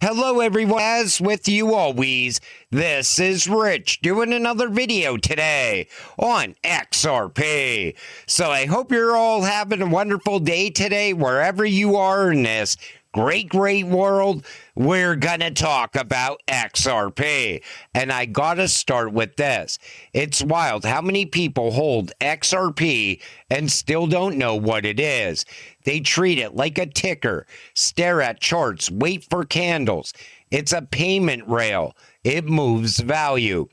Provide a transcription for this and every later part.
Hello everyone, as with you always, this is Rich doing another video today on XRP. So I hope you're all having a wonderful day today, wherever you are in this great world. We're gonna talk about XRP, and I gotta start with this. It's wild how many people hold XRP and still don't know what it is. They treat it like a ticker, stare at charts, wait for candles. It's a payment rail. It moves value.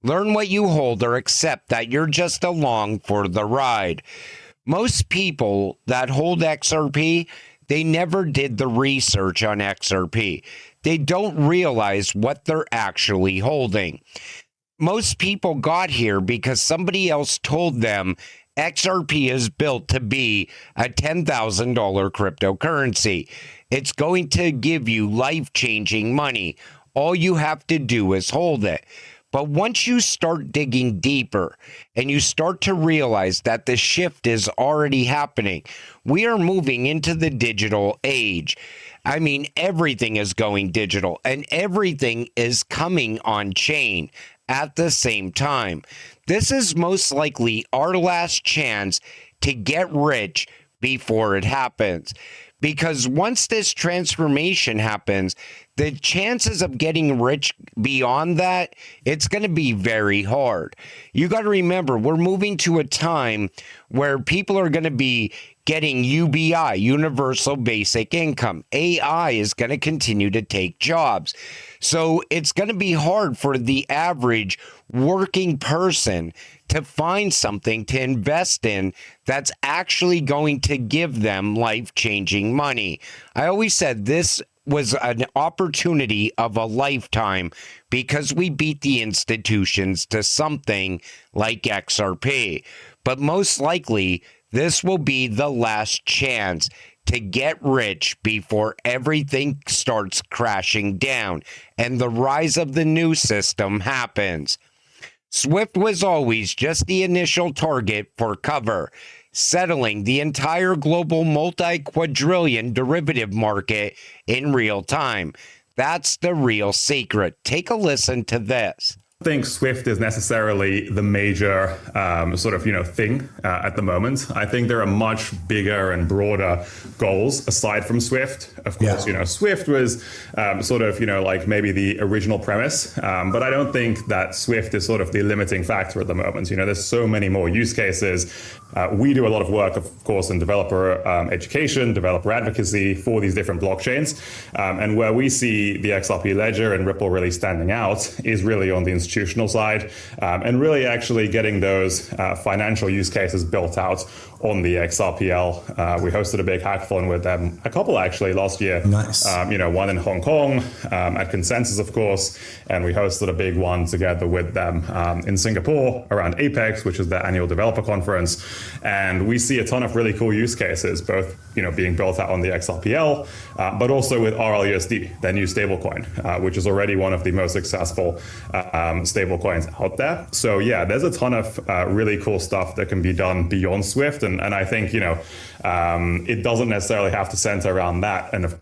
Learn what you hold or accept that you're just along for the ride. Most people that hold XRP, they never did the research on XRP. They don't realize what they're actually holding. Most people got here because somebody else told them XRP is built to be a $10,000 cryptocurrency. It's going to give you life-changing money. All you have to do is hold it. But once you start digging deeper and you start to realize that the shift is already happening, we are moving into the digital age. I mean, everything is going digital and everything is coming on chain at the same time. This is most likely our last chance to get rich before it happens. Because once this transformation happens, the chances of getting rich beyond that, it's going to be very hard. You got to remember, we're moving to a time where people are going to be getting UBI, Universal Basic Income. AI is going to continue to take jobs. So it's going to be hard for the average working person to find something to invest in that's actually going to give them life-changing money. I always said this was an opportunity of a lifetime because we beat the institutions to something like XRP. But most likely, this will be the last chance to get rich before everything starts crashing down and the rise of the new system happens. Swift was always just the initial target for cover, settling the entire global multi-quadrillion derivative market in real time. That's the real secret. Take a listen to this. I think Swift is necessarily the major thing at the moment. I think there are much bigger and broader goals aside from Swift. Of course, Swift was maybe the original premise, but I don't think that Swift is sort of the limiting factor at the moment. There's so many more use cases. We do a lot of work, of course, in developer education, developer advocacy for these different blockchains. And where we see the XRP ledger and Ripple really standing out is really on the institutional side, and really actually getting those financial use cases built out on the XRPL. We hosted a big hackathon with them, a couple actually last year. Nice. One in Hong Kong at Consensus, of course, and we hosted a big one together with them in Singapore around Apex, which is their annual developer conference. And we see a ton of really cool use cases, both being built out on the XRPL, but also with RLUSD, their new stablecoin, which is already one of the most successful stablecoins out there. So yeah, there's a ton of really cool stuff that can be done beyond Swift, and I think it doesn't necessarily have to center around that. And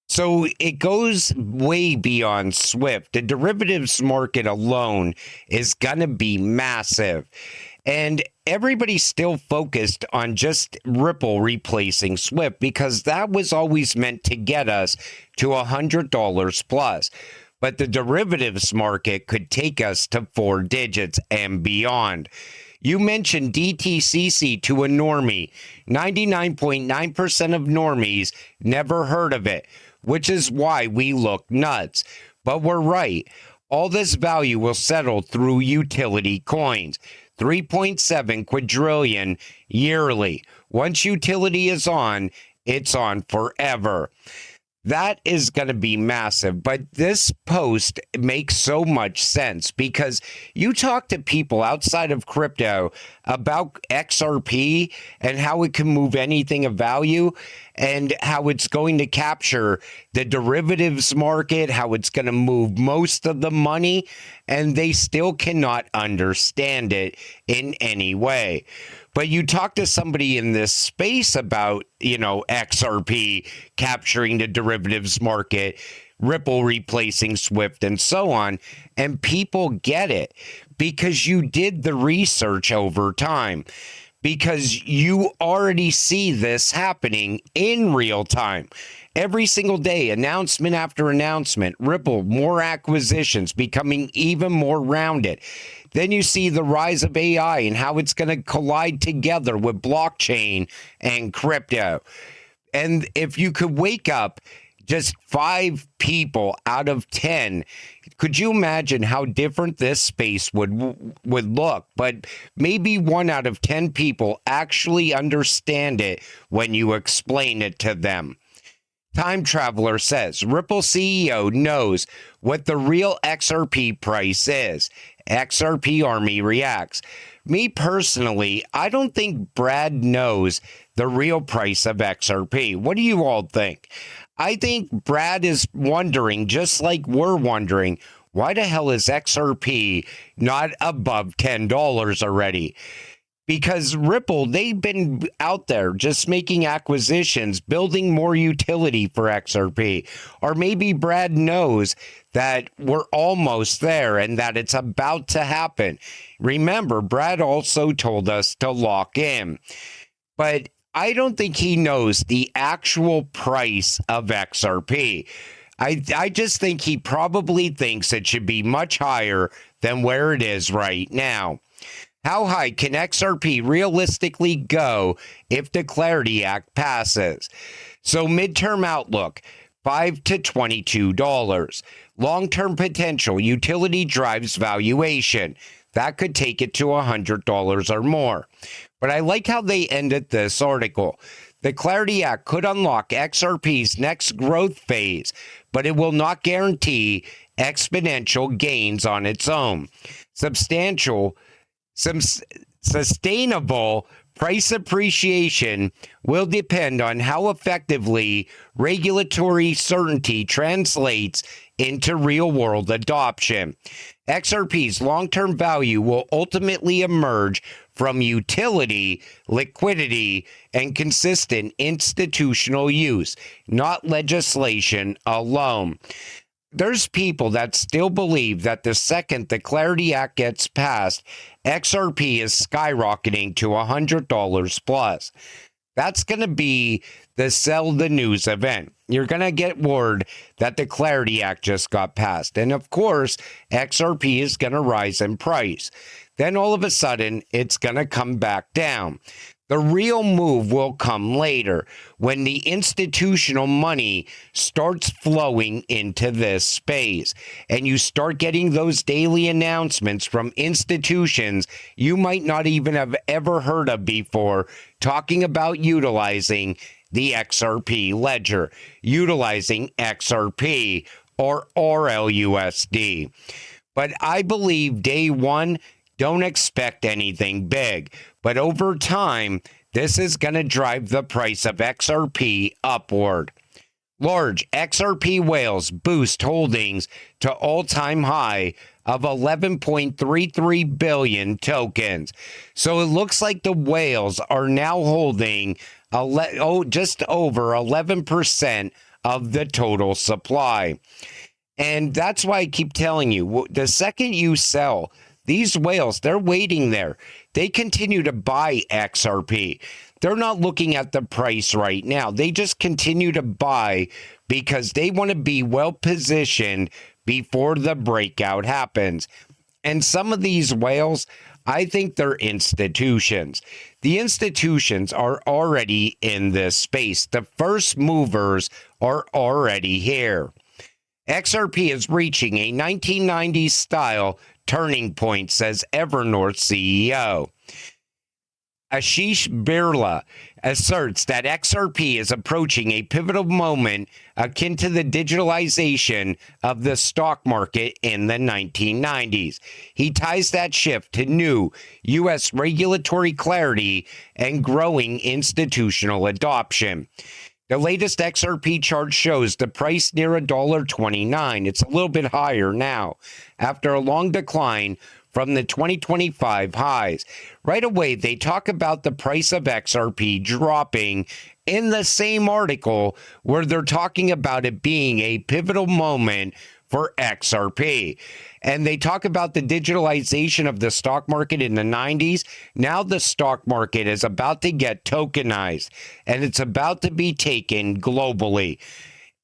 so it goes way beyond Swift. The derivatives market alone is going to be massive. And everybody's still focused on just Ripple replacing Swift because that was always meant to get us to $100 plus. But the derivatives market could take us to 4 digits and beyond. You mentioned DTCC to a normie. 99.9% of normies never heard of it, which is why we look nuts. But we're right. All this value will settle through utility coins. 3.7 quadrillion yearly. Once utility is on, it's on forever. That is going to be massive. But this post makes so much sense because you talk to people outside of crypto about XRP and how it can move anything of value and how it's going to capture the derivatives market, how it's going to move most of the money, and they still cannot understand it in any way. But you talk to somebody in this space about, XRP capturing the derivatives market. Ripple replacing Swift, and so on. And people get it because you did the research over time, because you already see this happening in real time. Every single day, announcement after announcement, Ripple, more acquisitions, becoming even more rounded. Then you see the rise of AI and how it's going to collide together with blockchain and crypto. And if you could wake up just 5 people out of 10, could you imagine how different this space would look? But maybe 1 out of 10 people actually understand it when you explain it to them. Time Traveler says, Ripple CEO knows what the real XRP price is. XRP Army reacts. Me personally, I don't think Brad knows the real price of XRP. What do you all think? I think Brad is wondering, just like we're wondering, why the hell is XRP not above $10 already? Because Ripple, they've been out there just making acquisitions, building more utility for XRP. Or maybe Brad knows that we're almost there and that it's about to happen. Remember, Brad also told us to lock in. But I don't think he knows the actual price of XRP. I just think he probably thinks it should be much higher than where it is right now. How high can XRP realistically go if the Clarity Act passes? So midterm outlook, $5 to $22. Long-term potential, utility drives valuation. That could take it to $100 or more. But I like how they ended this article. The Clarity Act could unlock XRP's next growth phase, but it will not guarantee exponential gains on its own. Sustainable price appreciation will depend on how effectively regulatory certainty translates into real-world adoption. XRP's long-term value will ultimately emerge from utility, liquidity, and consistent institutional use, not legislation alone. There's people that still believe that the second the Clarity Act gets passed, XRP is skyrocketing to $100 plus. That's going to be the sell the news event. You're going to get word that the Clarity Act just got passed. And of course, XRP is going to rise in price. Then all of a sudden, it's going to come back down. The real move will come later when the institutional money starts flowing into this space and you start getting those daily announcements from institutions you might not even have ever heard of before talking about utilizing the XRP ledger, utilizing XRP or RLUSD. But I believe day one, don't expect anything big. But over time, this is going to drive the price of XRP upward. Large XRP whales boost holdings to all-time high of 11.33 billion tokens. So it looks like the whales are now holding just over 11% of the total supply. And that's why I keep telling you, the second you sell, these whales, they're waiting there. They continue to buy XRP. They're not looking at the price right now. They just continue to buy because they want to be well positioned before the breakout happens. And some of these whales, I think they're institutions. The institutions are already in this space. The first movers are already here. XRP is reaching a 1990s style turning point, says Evernorth CEO. Ashish Birla asserts that XRP is approaching a pivotal moment akin to the digitalization of the stock market in the 1990s. He ties that shift to new U.S. regulatory clarity and growing institutional adoption. The latest XRP chart shows the price near $1.29. It's a little bit higher now after a long decline from the 2025 highs. Right away, they talk about the price of XRP dropping in the same article where they're talking about it being a pivotal moment for XRP. And they talk about the digitalization of the stock market in the 90s. Now the stock market is about to get tokenized, and it's about to be taken globally.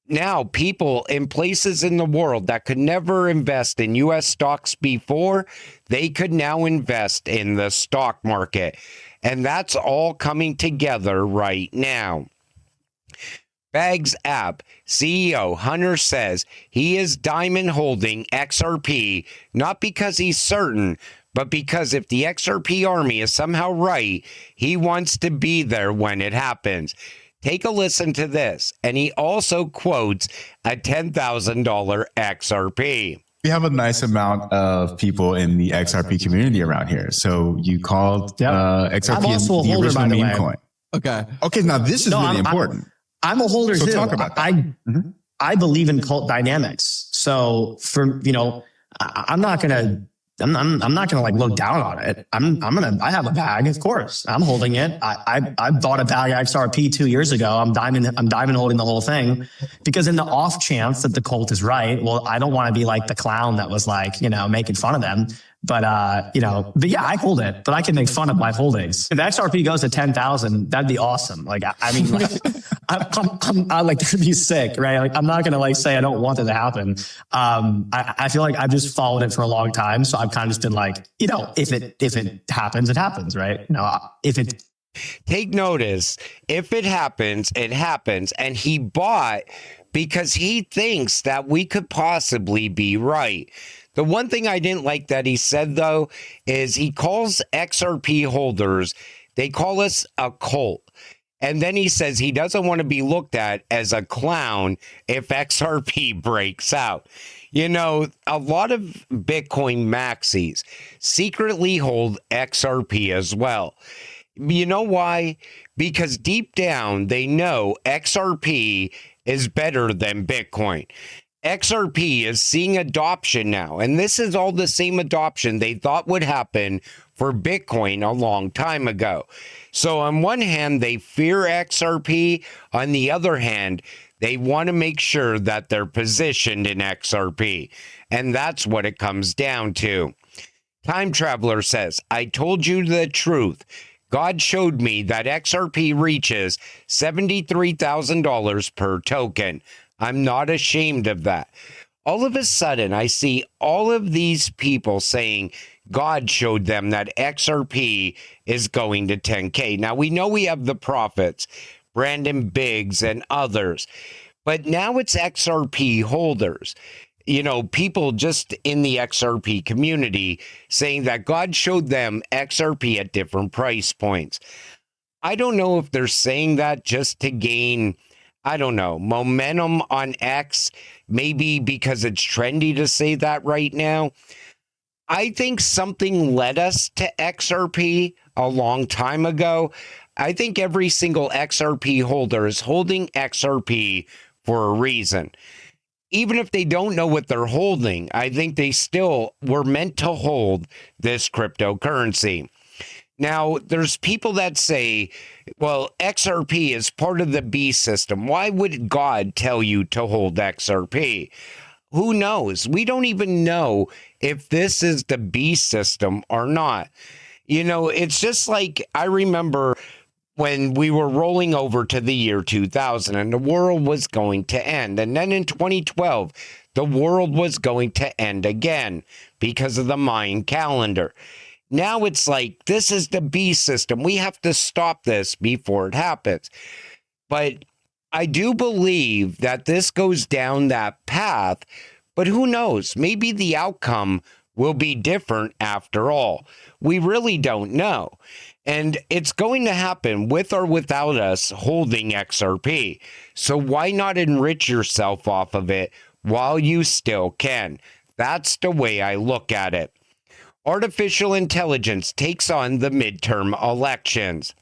Now, people in places in the world that could never invest in U.S. stocks before, they could now invest in the stock market. And that's all coming together right now. Bags App CEO Hunter says he is diamond holding XRP, not because he's certain, but because if the XRP army is somehow right, he wants to be there when it happens. Take a listen to this. And he also quotes a $10,000 XRP. We have a nice amount of people in the XRP community around here. So you called XRP the original meme coin. Okay. Now this is really important. I'm a holder too. Talk about that. I believe in cult dynamics. So I'm not gonna like look down on it. I have a bag, of course. I'm holding it. I bought a bag of XRP 2 years ago. I'm diamond holding the whole thing because in the off chance that the cult is right, well, I don't want to be like the clown that was like, making fun of them. But yeah, I hold it, but I can make fun of my holdings. If XRP goes to 10,000, that'd be awesome. Like, I mean, like, I like that'd be sick, right? Like, I'm not gonna say I don't want it to happen. I feel like I've just followed it for a long time, so I've kind of just been like, if it happens, it happens, right? Take notice, if it happens, it happens, and he bought because he thinks that we could possibly be right. The one thing I didn't like that he said, though, is he calls XRP holders, they call us a cult. And then he says he doesn't want to be looked at as a clown if XRP breaks out. A lot of Bitcoin maxis secretly hold XRP as well. You know why? Because deep down, they know XRP is better than Bitcoin. XRP is seeing adoption now, and this is all the same adoption they thought would happen for Bitcoin a long time ago. So on one hand, they fear XRP. On the other hand, they want to make sure that they're positioned in XRP. And that's what it comes down to. Time Traveler says, I told you the truth. God showed me that XRP reaches $73,000 per token. I'm not ashamed of that. All of a sudden, I see all of these people saying God showed them that XRP is going to 10K. Now, we know we have the prophets, Brandon Biggs and others, but now it's XRP holders. People just in the XRP community saying that God showed them XRP at different price points. I don't know if they're saying that just to gain, momentum on X, maybe because it's trendy to say that right now. I think something led us to XRP a long time ago. I think every single XRP holder is holding XRP for a reason. Even if they don't know what they're holding, I think they still were meant to hold this cryptocurrency. Now, there's people that say, well, XRP is part of the B system. Why would God tell you to hold XRP? Who knows? We don't even know if this is the B system or not. It's just like I remember when we were rolling over to the year 2000 and the world was going to end. And then in 2012, the world was going to end again because of the Mayan calendar. Now it's like, this is the B system. We have to stop this before it happens. But I do believe that this goes down that path, but who knows? Maybe the outcome will be different after all. We really don't know. And it's going to happen with or without us holding XRP. So why not enrich yourself off of it while you still can? That's the way I look at it. Artificial intelligence takes on the midterm elections.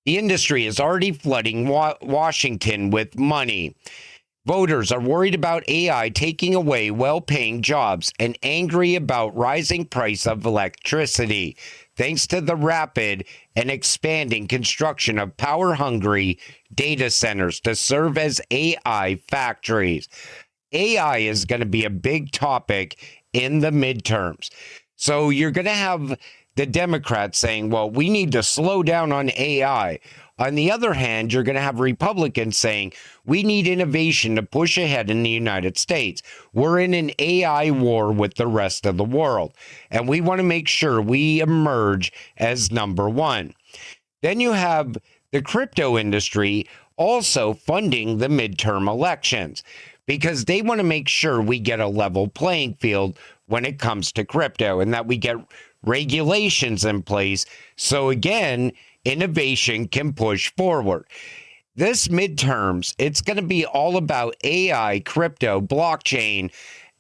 The industry is already flooding Washington with money. Voters are worried about AI taking away well-paying jobs and angry about rising price of electricity. thanks to the rapid and expanding construction of power-hungry data centers to serve as AI factories. AI is going to be a big topic in the midterms. So you're going to have the Democrats saying, well, we need to slow down on AI. On the other hand, you're going to have Republicans saying, we need innovation to push ahead in the United States. We're in an AI war with the rest of the world, and we want to make sure we emerge as number one. Then you have the crypto industry also funding the midterm elections because they want to make sure we get a level playing field when it comes to crypto and that we get regulations in place. So again, innovation can push forward. This midterms, it's going to be all about AI, crypto, blockchain,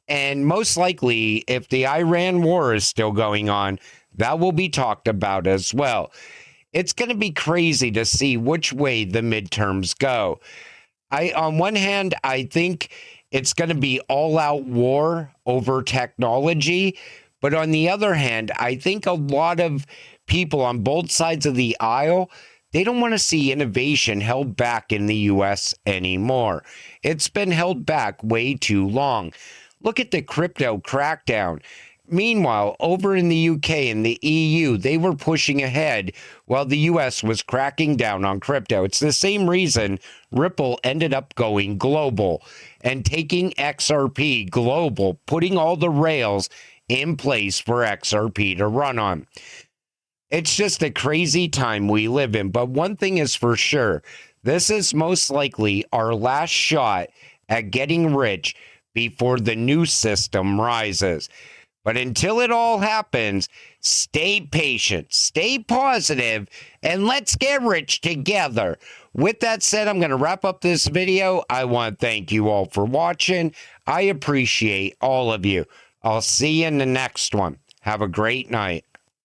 and most likely, if the Iran war is still going on, that will be talked about as well. It's going to be crazy to see which way the midterms go. On one hand, I think it's going to be all-out war over technology. But on the other hand, I think a lot of people on both sides of the aisle, they don't want to see innovation held back in the U.S. anymore. It's been held back way too long. Look at the crypto crackdown. Meanwhile, over in the UK and the EU, they were pushing ahead while the US was cracking down on crypto. It's the same reason Ripple ended up going global and taking XRP global, putting all the rails in place for XRP to run on. It's just a crazy time we live in. But one thing is for sure, this is most likely our last shot at getting rich before the new system rises. But until it all happens, stay patient, stay positive, and let's get rich together. With that said, I'm going to wrap up this video. I want to thank you all for watching. I appreciate all of you. I'll see you in the next one. Have a great night.